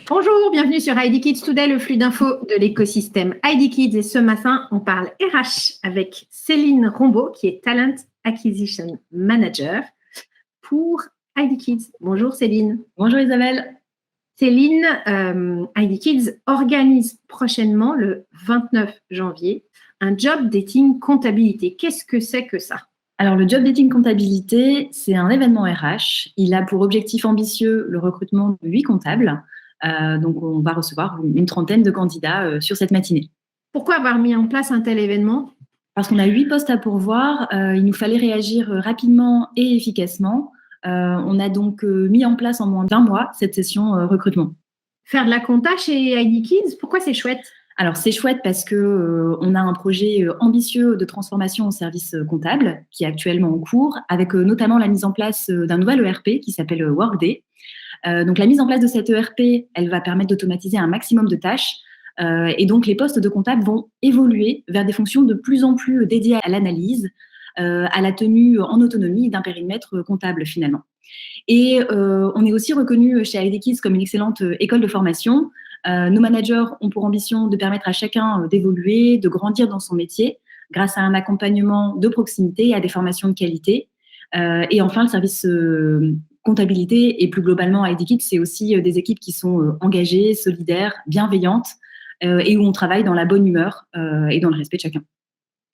Bonjour, bienvenue sur ID Kids Today, le flux d'infos de l'écosystème ID Kids. Et ce matin, on parle RH avec Céline Rombaud, qui est Talent Acquisition Manager pour ID Kids. Bonjour Céline. Bonjour Isabelle. Céline, ID Kids organise prochainement, le 29 janvier, un job dating comptabilité. Qu'est-ce que c'est que ça ? Alors, le job dating comptabilité, c'est un événement RH. Il a pour objectif ambitieux le recrutement de 8 comptables. Donc, on va recevoir une trentaine de candidats sur cette matinée. Pourquoi avoir mis en place un tel événement ? Parce qu'on a 8 postes à pourvoir. Il nous fallait réagir rapidement et efficacement. On a donc mis en place en moins d'1 mois cette session recrutement. Faire de la compta chez ID Kids, pourquoi c'est chouette ? Alors, c'est chouette parce que on a un projet ambitieux de transformation au service comptable qui est actuellement en cours, avec notamment la mise en place d'un nouvel ERP qui s'appelle Workday. Donc, la mise en place de cet ERP, elle va permettre d'automatiser un maximum de tâches. Et donc, les postes de comptables vont évoluer vers des fonctions de plus en plus dédiées à l'analyse, à la tenue en autonomie d'un périmètre comptable finalement. Et on est aussi reconnu chez ID Kids comme une excellente école de formation. Nos managers ont pour ambition de permettre à chacun d'évoluer, de grandir dans son métier grâce à un accompagnement de proximité et à des formations de qualité. Et enfin, le service comptabilité et plus globalement ID Kids, c'est aussi des équipes qui sont engagées, solidaires, bienveillantes et où on travaille dans la bonne humeur et dans le respect de chacun.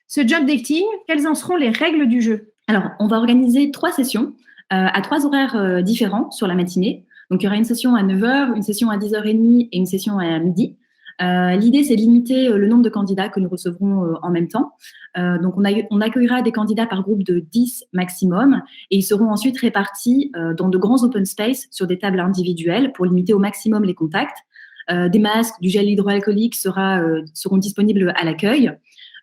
Ce job dating, quelles en seront les règles du jeu ? Alors, on va organiser 3 sessions à 3 horaires différents sur la matinée. Donc, il y aura une session à 9h, une session à 10h30 et une session à midi. L'idée, c'est de limiter le nombre de candidats que nous recevrons en même temps. Donc, on accueillera des candidats par groupe de 10 maximum et ils seront ensuite répartis dans de grands open space sur des tables individuelles pour limiter au maximum les contacts. Des masques, du gel hydroalcoolique seront disponibles à l'accueil.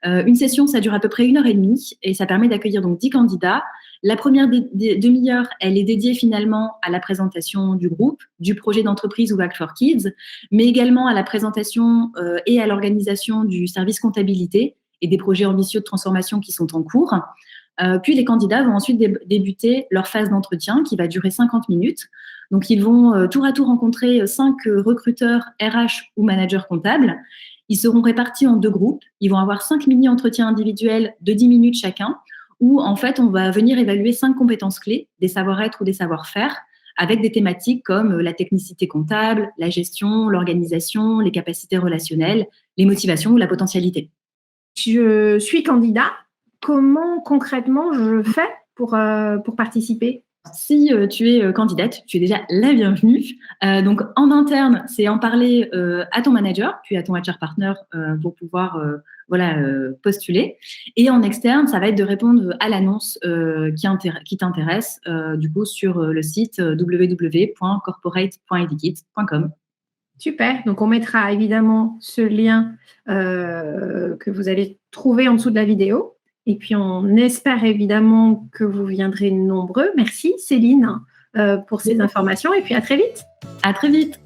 Une session, ça dure à peu près 1h30 et ça permet d'accueillir donc 10 candidats. La première demi-heure, elle est dédiée finalement à la présentation du groupe, du projet d'entreprise ou Hack for Kids, mais également à la présentation et à l'organisation du service comptabilité et des projets ambitieux de transformation qui sont en cours. Puis les candidats vont ensuite débuter leur phase d'entretien qui va durer 50 minutes. Donc, ils vont tour à tour rencontrer 5 recruteurs RH ou managers comptables. Ils seront répartis en 2 groupes. Ils vont avoir 5 mini-entretiens individuels de 10 minutes chacun, où en fait, on va venir évaluer 5 compétences clés, des savoir-être ou des savoir-faire, avec des thématiques comme la technicité comptable, la gestion, l'organisation, les capacités relationnelles, les motivations ou la potentialité. Je suis candidat. Comment concrètement je fais pour participer ? Si tu es candidate, tu es déjà la bienvenue. Donc, en interne, c'est en parler à ton manager, puis à ton HR partner pour pouvoir postuler. Et en externe, ça va être de répondre à l'annonce qui t'intéresse, du coup, sur le site www.corporate.idkids.com. Super. Donc, on mettra évidemment ce lien que vous allez trouver en dessous de la vidéo. Et puis, on espère évidemment que vous viendrez nombreux. Merci Céline pour ces informations et puis à très vite. À très vite.